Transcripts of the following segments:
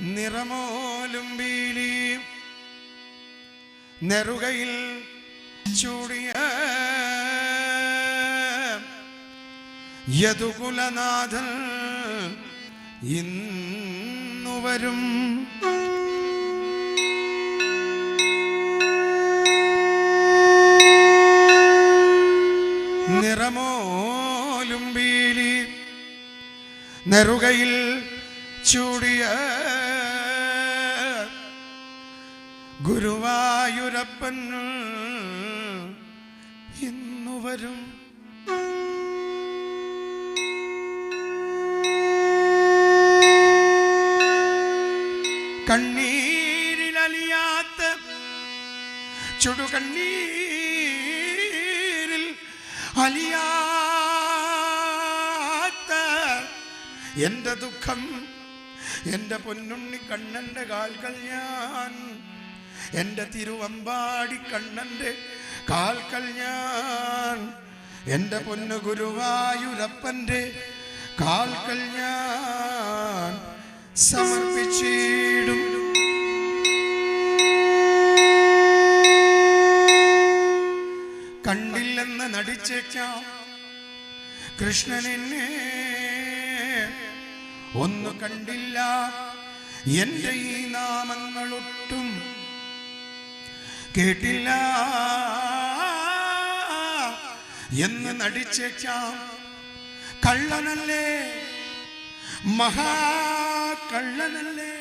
നിറമോലും wheelie നെറുകയിൽ ചൂടിയ യദുകുലനാഥൻ ഇന്നു വരും. നിറമോലും വീലി നെറുകയിൽ ചൂടിയ ഗുരുവായൂരപ്പൻ ഇന്നു വരും. കണ്ണീരിലലിയാത്ത ചുടുകണ്ണീരിൽ അലിയാത്ത എൻ്റെ ദുഃഖം എൻ്റെ പൊന്നുണ്ണി കണ്ണൻ്റെ കാൽക്കൽ ഞാൻ, എൻ്റെ തിരുവമ്പാടി കണ്ണൻ്റെ കാൽക്കൽ ഞാൻ, എൻ്റെ പൊന്നു ഗുരുവായൂരപ്പൻ്റെ കാൽക്കൽ ഞാൻ സമർപ്പിച്ചിടും. കണ്ടില്ലെന്ന് നടിച്ചേക്കാം കൃഷ്ണനെന്നെ, ഒന്നു കണ്ടില്ല എൻ്റെ ഈ നാമങ്ങളൊട്ടും കേട്ടില്ല എന്ന് നടിച്ചേക്കാം. കള്ളനല്ലേ, മഹാകള്ളനല്ലേ,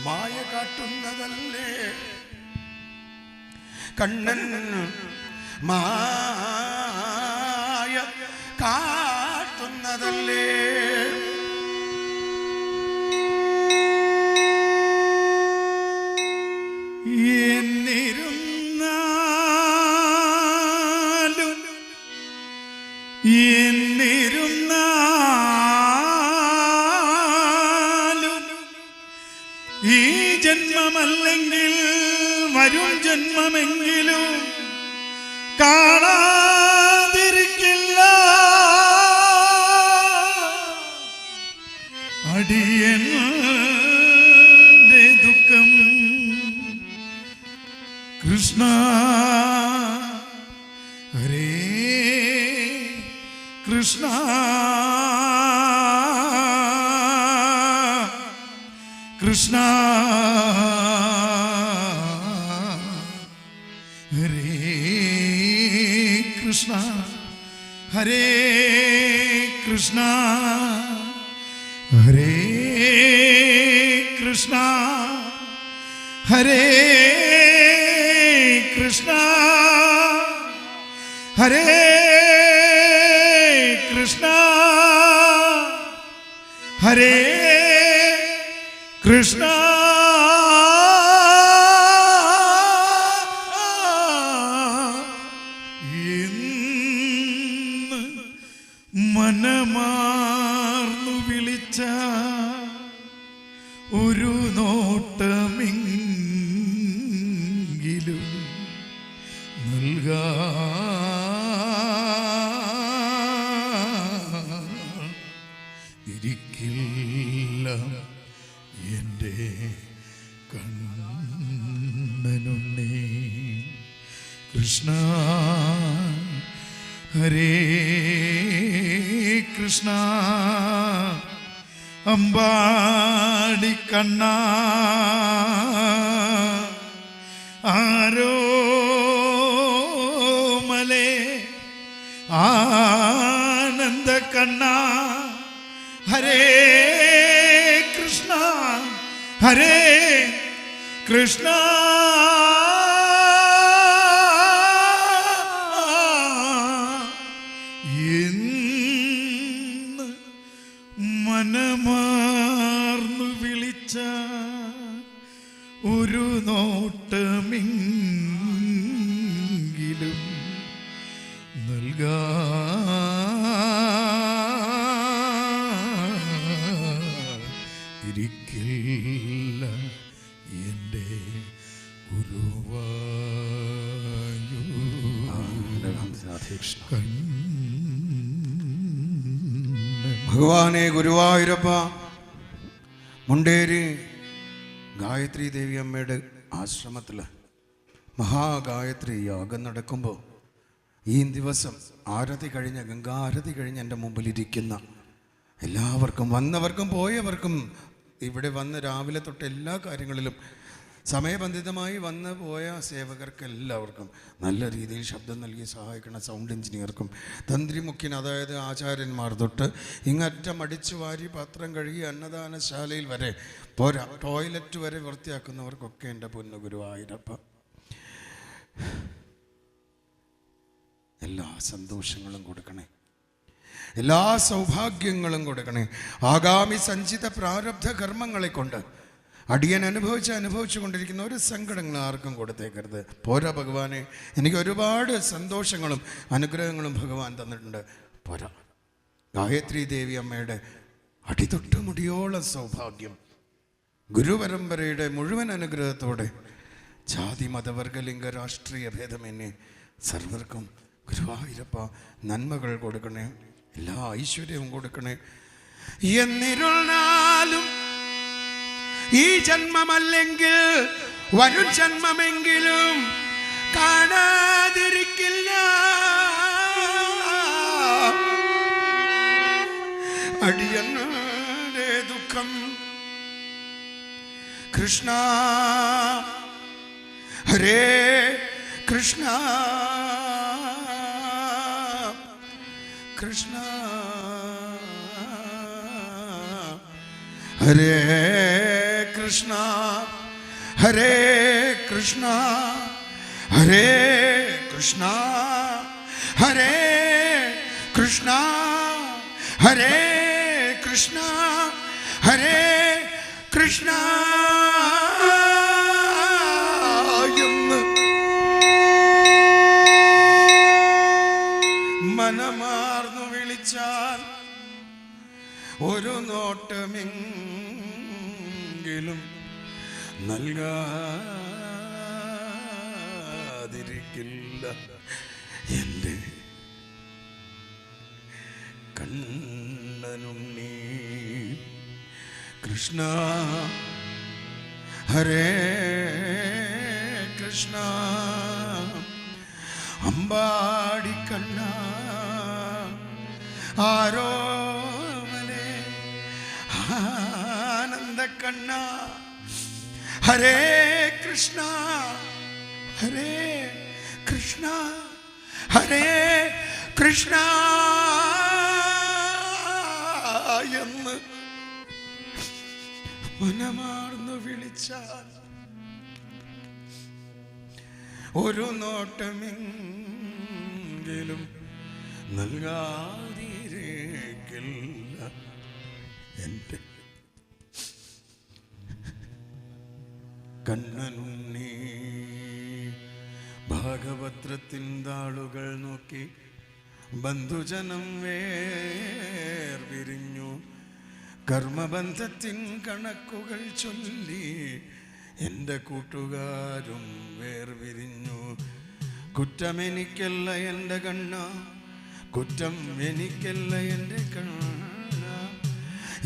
മായ കാട്ടുന്നതല്ലേ കണ്ണൻ, മായ കാട്ടുന്നതല്ലേ. എന്നിരുന്നാലും ഈ ജന്മമല്ലെങ്കിൽ വരും ജന്മമെങ്കിലും കാണാതിരിക്കില്ല അടിയന്റെ ദുഃഖം. കൃഷ്ണ ഹരേ കൃഷ്ണ കൃഷ്ണ ഹരേ കൃഷ്ണ ഹരേ കൃഷ്ണ ഹരേ കൃഷ്ണ ഹരേ കൃഷ്ണ ഹരേ കൃഷ്ണ ഹരേ കൃഷ്ണ. എന്ന് മനമാർന്നു വിളിച്ച ഒരു നോട്ടമെങ്കിലും നൽകാതിരിക്കില്ല എൻ്റെ കണ്ണനുണ്ണി. കൃഷ്ണ ഹരേ കൃഷ്ണ അമ്പാടി കണ്ണ ആരോമലേ ആനന്ദ കണ്ണ ഹരേ കൃഷ്ണ ഹരേ കൃഷ്ണ എന്ന് മനമാർന്നു വിളിച്ച ഒരു നോട്ടമെങ്കിലും നൽകാതിരിക്കില്ല എൻ്റെ ഗുരുവായൂർ. ഭഗവാനെ ഗുരുവായൂരപ്പ, മുണ്ടേരി ഗായത്രി ദേവി അമ്മയുടെ ആശ്രമത്തിൽ മഹാഗായത്രി യാഗം നടക്കുമ്പോൾ ഈ ദിവസം ആരതി കഴിഞ്ഞ്, ഗംഗാരതി കഴിഞ്ഞ് എൻ്റെ മുമ്പിലിരിക്കുന്ന എല്ലാവർക്കും, വന്നവർക്കും പോയവർക്കും, ഇവിടെ വന്ന് രാവിലെ തൊട്ട് എല്ലാ കാര്യങ്ങളിലും സമയബന്ധിതമായി വന്ന് പോയ സേവകർക്ക് എല്ലാവർക്കും നല്ല രീതിയിൽ ശബ്ദം നൽകി സഹായിക്കുന്ന സൗണ്ട് എഞ്ചിനീയർക്കും, തന്ത്രി മുഖ്യൻ അതായത് ആചാര്യന്മാർ തൊട്ട് ഇങ്ങറ്റം അടിച്ചു വാരി പാത്രം കഴുകി അന്നദാനശാലയിൽ വരെ പോരാ ടോയ്ലറ്റ് വരെ വൃത്തിയാക്കുന്നവർക്കൊക്കെ എൻ്റെ പൊന്നു ഗുരുവായൂരപ്പ എല്ലാ സന്തോഷങ്ങളും കൊടുക്കണേ, എല്ലാ സൗഭാഗ്യങ്ങളും കൊടുക്കണേ. ആഗാമി സഞ്ചിത പ്രാരബ്ധ കർമ്മങ്ങളെ കൊണ്ട് അടിയൻ അനുഭവിച്ചു കൊണ്ടിരിക്കുന്ന ഒരു സങ്കടങ്ങൾ ആർക്കും കൊടുത്തേക്കരുത്. പോരാ ഭഗവാനെ, എനിക്ക് ഒരുപാട് സന്തോഷങ്ങളും അനുഗ്രഹങ്ങളും ഭഗവാൻ തന്നിട്ടുണ്ട്. പോരാ, ഗായത്രി ദേവി അമ്മയുടെ അടിതൊട്ട് മുടിയോളം സൗഭാഗ്യം, ഗുരുപരമ്പരയുടെ മുഴുവൻ അനുഗ്രഹത്തോടെ ജാതി മതവർഗലിംഗ രാഷ്ട്രീയ ഭേദമെന്നെ സർവർക്കും ഗുരുവായൂരപ്പ നന്മകൾ കൊടുക്കണേ, എല്ലാ ഐശ്വര്യവും കൊടുക്കണേ. എന്നിരുന്നാലും ഈ ജന്മമല്ലെങ്കിൽ വരും ജന്മമെങ്കിലും കാണാതിരിക്കില്ല അടിയന്റെ ദുഃഖം. കൃഷ്ണ ഹരേ കൃഷ്ണ കൃഷ്ണ ഹരേ കൃഷ്ണ ഹരേ കൃഷ്ണ ഹരേ കൃഷ്ണ ഹരേ കൃഷ്ണ ഹരേ കൃഷ്ണ ഹരേ കൃഷ്ണ എന്ന് മനമാർന്നു വിളിച്ചാൽ ഒരു നോട്ടമെങ്കിലും നൽകാതിരിക്കില്ല എൻ്റെ കണ്ണനുണ്ണി. കൃഷ്ണ ഹരേ കൃഷ്ണ അമ്പാടി കണ്ണ ആരോമലേ ആനന്ദ കണ്ണ ഹരേ കൃഷ്ണ ഹരേ കൃഷ്ണ ഹരേ കൃഷ്ണ എന്ന് മനമാർന്നു വിളിച്ചാൽ ഒരു നോട്ടമെങ്കിലും നൽകാതിരിക്കില്ല എൻ്റെ കണ്ണനുണ്ണി. ഭാഗവത്രത്തിൻ താളുകൾ നോക്കി ബന്ധുജനം വേർപിരിഞ്ഞു, കർമ്മബന്ധത്തിൻ കണക്കുകൾ ചൊല്ലി എൻ്റെ കൂട്ടുകാരും വേർപിരിഞ്ഞു. കുറ്റമെനിക്കല്ല എൻ്റെ കണ്ണ, കുറ്റം എനിക്കല്ല എൻ്റെ കണ്ണ,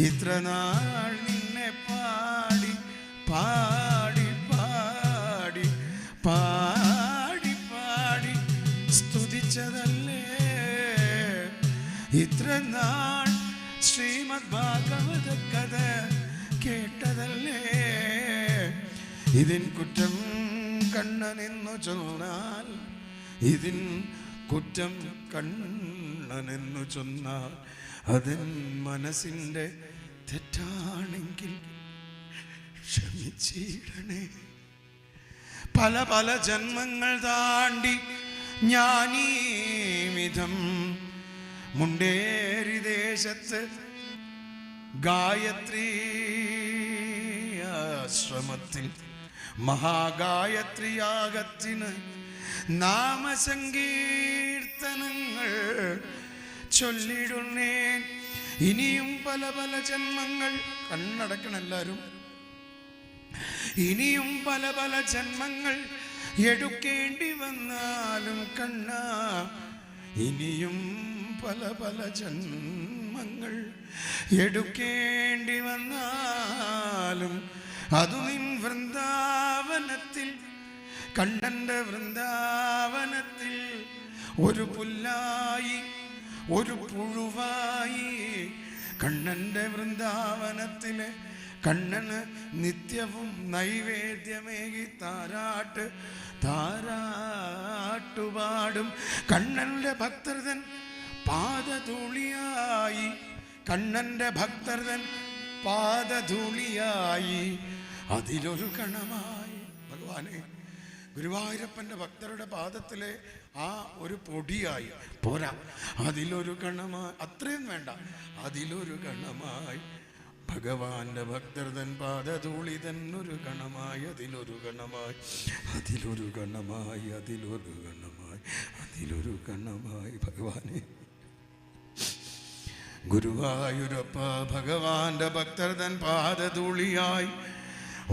ഇത്ര നാൾ നിന്നെ പാടി പാടി പാടി പാടി പാടി സ്തുതിച്ചതല്ലേ, ഇത്ര നാൾ ശ്രീമദ് ഭാഗവത കഥ കേട്ടതല്ലേ, ഇതിൻ കുറ്റം കണ്ണനെന്നു ചൊന്നാൽ, ഇതിൻ കുറ്റം കണ്ണനെന്നു ചൊന്നാൽ അതിൻ മനസ്സിൻ്റെ തെറ്റാണെങ്കിൽ ക്ഷമിച്ചിടണേ. പല പല ജന്മങ്ങൾ താണ്ടി ഞാനീ വിധം മുണ്ടേരി ദേശത്ത് ഗായത്രി ആശ്രമത്തിൽ മഹാഗായത്രിയാഗത്തിന് നാമസങ്കീർത്തനങ്ങൾ ചൊല്ലിടുന്നേൻ. ഇനിയും പല പല ജന്മങ്ങൾ, കണ്ണടക്കണം എല്ലാവരും, ഇനിയും പല പല ജന്മങ്ങൾ എടുക്കേണ്ടി വന്നാലും കണ്ണ, ഇനിയും പല പല ജന്മങ്ങൾ എടുക്കേണ്ടി വന്നാലും അതു നിൻ വൃന്ദാവനത്തിൽ, കണ്ണൻ്റെ വൃന്ദാവനത്തിൽ ഒരു പുല്ലായി ഒരു പുഴുവായി കണ്ണൻ്റെ വൃന്ദാവനത്തിലെ കണ്ണന് നിത്യവും നൈവേദ്യമേകി താരാട്ടുപാടും കണ്ണൻ്റെ ഭക്തർതൻ പാദധൂളിയായി, കണ്ണൻ്റെ ഭക്തർതൻ പാദധൂളിയായി അതിലൊരു കണമായി. ഭഗവാനെ, ഗുരുവായൂരപ്പൻ്റെ ഭക്തരുടെ പാദത്തിലെ ആ ഒരു പൊടിയായി പോരാ, അതിലൊരു കണമായി, അത്രയും വേണ്ട, അതിലൊരു കണമായി ഭഗവാന്റെ ഭക്തർതൻ പാദധൂളിതൻ ഒരു കണമായി, അതിലൊരു കണമായി, അതിലൊരു കണമായി, അതിലൊരു കണമായി, അതിലൊരു കണമായി. ഭഗവാനെ, ഗുരുവായൂരപ്പ ഭഗവാന്റെ ഭക്തർതൻ പാദധൂളിയായി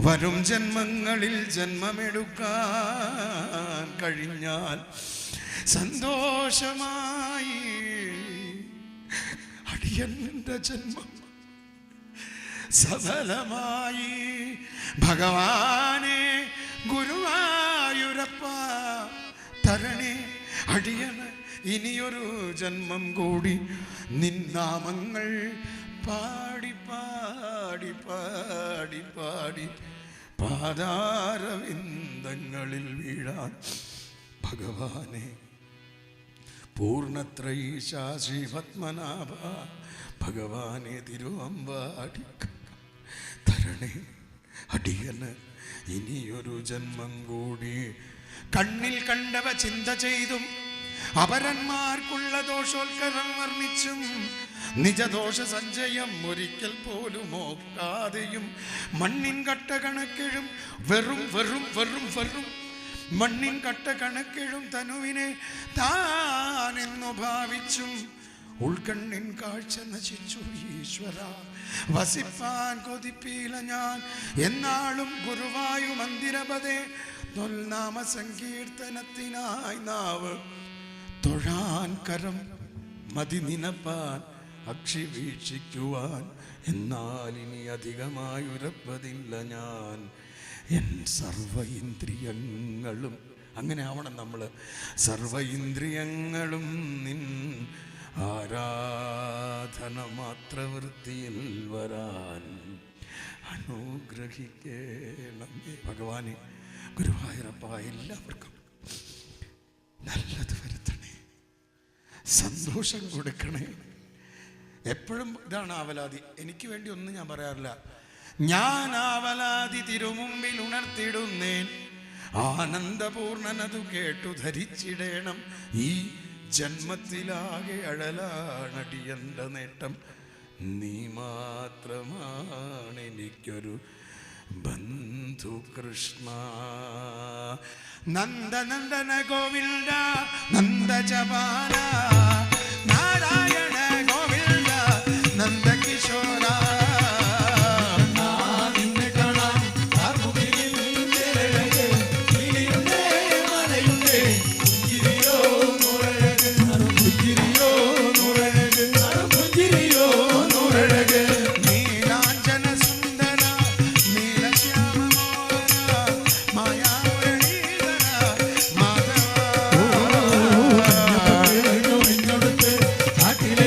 വരും ജന്മങ്ങളിൽ ജന്മമെടുക്കാൻ കഴിഞ്ഞാൽ സന്തോഷമായി അടിയന്റെ ജന്മം സഫലമായി. ഭഗവാനെ ഗുരുവായൂരപ്പ തരണേ അടിയന് ഇനിയൊരു ജന്മം കൂടി നിന്നാമങ്ങൾ പാടി പാടി പാടി പാടി പാദാരവിന്ദങ്ങളിൽ വീഴാൻ. ഭഗവാനെ പൂർണ്ണത്രയീശ ശ്രീ പത്മനാഭ ഭഗവാനെ തിരുവമ്പാടി തരണേ അടിയന് ഇനിയൊരു ജന്മം കൂടി. കണ്ണിൽ കണ്ടവ ചിന്ത ചെയ്തും അപരന്മാർക്കുള്ള ദോഷോത്കരം വർണ്ണിച്ചും നിജദോഷ സഞ്ചയം ഒരിക്കൽ പോലും ഓക്കാതെയും മണ്ണിൻ കട്ട കണക്കിഴും വെറും വെറും വെറും വെറും മണ്ണിൻ കട്ട കണക്കിഴും തനുവിനെ താനെന്നു ഭാവിച്ചും ഉൾക്കണ്ണിൻ കാഴ്ച നശിച്ചു ഈശ്വര വസിപ്പാൻ കൊതിപ്പീല ഞാൻ എന്നാളും ഗുരുവായു മന്ദിരപതേ നാമ സങ്കീർത്തനത്തിനായി നാവ് തൊഴാൻ കരം മതി നിനപ്പാൻ അക്ഷി വീക്ഷിക്കുവാൻ എന്നാൽ ഇനി അധികമായി ഉറപ്പതില്ല ഞാൻ എൻ സർവ ഇന്ദ്രിയങ്ങളും. അങ്ങനെ ആവണം നമ്മൾ, സർവ ഇന്ദ്രിയങ്ങളും നിൻ ആരാധന മാത്രവൃത്തിയിൽ വരാൻ അനുഗ്രഹിക്കണം. ഭഗവാനെ ഗുരുവായൂരപ്പ എല്ലാവർക്കും നല്ലത് വരുത്തണേ, സന്തോഷം കൊടുക്കണേ. എപ്പോഴും ഇതാണ് ആവലാതി. എനിക്ക് വേണ്ടി ഒന്നും ഞാൻ പറയാറില്ല. ഞാൻ ആവലാതി തിരുമുമ്പിൽ ഉണർത്തിടുന്നേൻ, ആനന്ദപൂർണനതു കേട്ടു ധരിച്ചിടേണം. ഈ ജന്മത്തിലാകെ അഴലാണടിയന്റെ നേട്ടം, നീ മാത്രമാണ് എനിക്കൊരു ബന്ധു കൃഷ്ണ. നന്ദനന്ദന ഗോവിന്ദ നന്ദജപാല നാരായണ ഗോവിന്ദ നന്ദകിശോര. ിലെ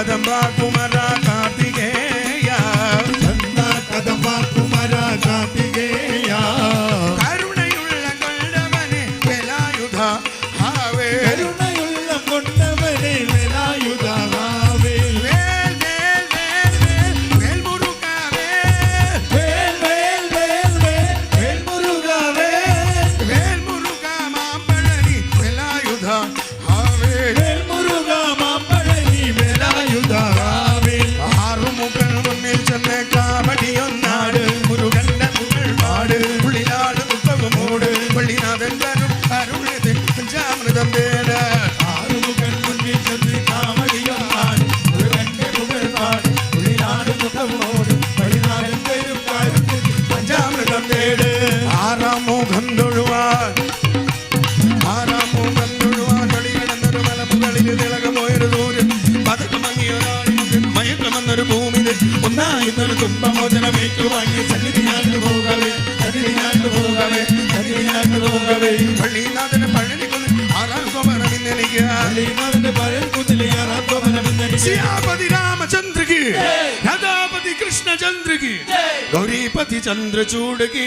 കദംബ കുമര കാർത്തികേയ ചന്ദ കദംബ കുമര കാർത്തികേയ കരുണയുള്ള കൊണ്ടവനെ വേലായുധ ഹാവേ കരുണയുള്ള കൊണ്ടവനെ വേലായുധാവേ വേൽ വേൽ വേൽ വേൽ വേൽ മുരുകാവേ വേൽ വേൽ വേൽ വേൽ വേൽ മുരുകാവേ വേൽ മുരുക മാമ്പഴനി വേലായുധ ഹാവേ വേൽ മുരുക മാമ്പഴനി വേലായുധാവേ ആറുമുകൾ മുന്നിൽ ചെന്ന് കാവടിയൊന്നാട് മുരുകന്റെ മുകൾ പാട് പുള്ളിനാട് പുസ്തകമോട് പള്ളിനാഥൻ തരും അരുളതിൽ പഞ്ചാമൃതം തേട് ആറുമുഖൻ മുന്നിൽ ചെന്ന് കാവടിയൊന്നാട് മുരുകന്റെ മുകൾ പാട് പുള്ളിനാട് മുഖമോട് പടിനാടൻ തരും കാരുണ്യത്തിൽ പഞ്ചാമൃതം തേട് ആറാം മുഖം തൊഴുവാൻ കളിയിടന്നൊരു മലമുകളിൽ തിളകമോയൊരു ദൂരം പതക്കമങ്ങിയൊരാളി മയക്കമെന്നൊരു ഭൂമിയിൽ ഒന്നായിരുന്നൊരു തുമ്പമോചനമേറ്റുവാങ്ങി സന്നിധിയാണ്ട് പോകവേ സന്നിധിയാണ്ട് പോകവേ സന്നിധിയാണ്ട് പോകവേ പള്ളിനാഥന് പഴനിക്കൊന്ന് ആറാം കോമരമിന്നെനിക്ക് പള്ളിനാഥന്റെ പഴയ കുന്നിലെ ആറാത്മനമെന്നെനിക്ക് सियापति रामचंद्र की राधापति कृष्ण चंद्र की गौरीपति चंद्रचूड़ की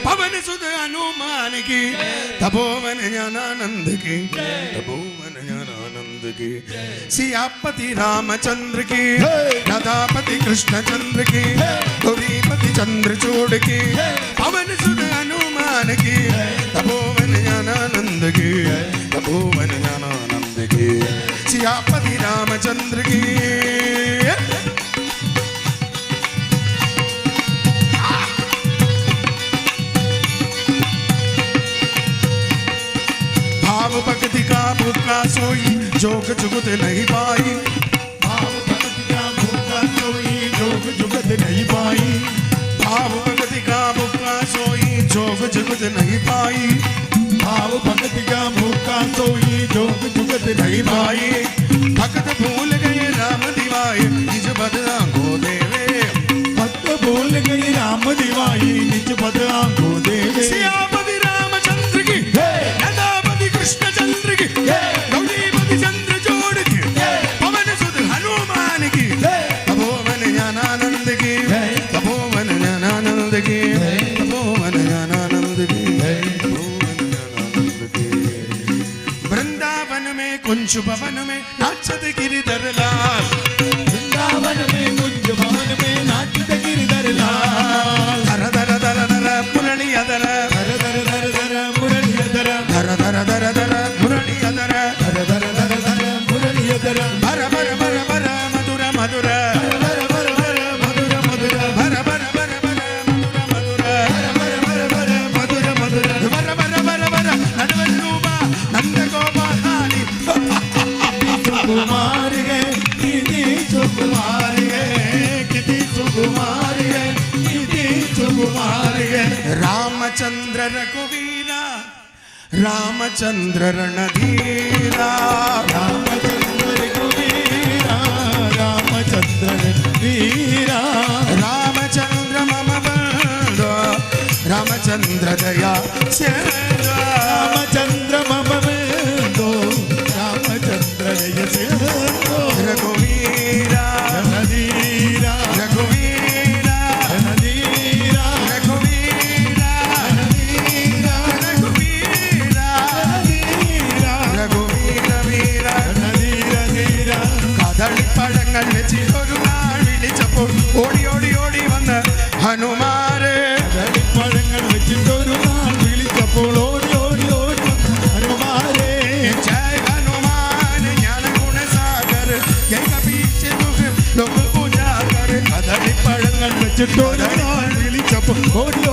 पवन सुध हनुमान की तपोवन ज्ञानानंद की तपोवन ज्ञानानंद की सियापति रामचंद्र की राधापति कृष्ण चंद्र की गौरीपति चंद्रचूड़ की पवन सुध हनुमान की तपोवन ज्ञानानंद की तपोवन ज्ञानानंद की सियापति रामचंद्र की भाव भक्ति का भूखा सोई जोग जुगत नहीं पाई भाव भक्ति का भूखा सोई जोग जुगत नहीं पाई भाव भक्ति का भूखा सोई जोग जुगत नहीं पाई भाव भक्ति का भूखा सोई जोग जुगत नहीं पाई भक्त भूल गए राम दिवाए निज पद आंखो देवे भक्त भूल गई राम दिवाई निज पद आंखो देवे सियापति रामचंद्र की राधापति कृष्ण चंद्र की गौरीपति चंद्र जोड़ की पवन सुध हनुमान की तपोवन ज्ञानानंद की तपोवन ज्ञानानंद की तपोवन ज्ञानानंद की तपोवन ज्ञानानंद की वृंदावन में कुंज भवन में नाचत गिरिधर लाल वृंदावन में कुंज भवन में नाचत गिरिधर लाल धर धर धर धर मुरली अधर धर धर धर धर मुरली धर धर धर धर धर मुरली अधर धर धर धर धर मुरली धर भर भर भर भर मधुर मधुर भर भर भर मधुर मधुर भर भर भर भर मधुर मधुर भर भर भर मधुर मधुर भर भर भर भर नडवल्लूब नंद गोपाली सुकुमार है कितनी सुकुमार है कितनी सुकुमार है कितनी सुकुमार है रामचंद्र रघुवीरा रामचंद्र रणधीरा रामचंद्र रघुवीरा रामचंद्र वीरा रामचंद्र मम बंधु रामचंद्र दया सेवा रामचंद्र मम बंधो रामचंद्र जय सिंधो रघुवीरा रणधीरा रघुवीरा रणधीरा रघुवीरा रणधीरा रघुवीरा रणधीरा रघुवीर वीर रणधीര ധീര കദളിപ്പഴങ്ങൾ വെച്ച് ഒരു നാൾ വിളിച്ചപ്പോൾ ഓടി ഓടി ഓടി വന്ന് ഹനുമാരെ കദളിപ്പഴങ്ങൾ വെച്ചിട്ടൊരു നാൾ വിളിച്ചപ്പോൾ ഓടി ഓടി ഓടി ഹനുമാരെ जय हनुमान ज्ञान गुण सागर जय कपीश दुख लोक पूजा कर കദളിപ്പഴങ്ങൾ വെച്ചിട്ടൊരു നാൾ വിളിച്ചപ്പോൾ ഓടി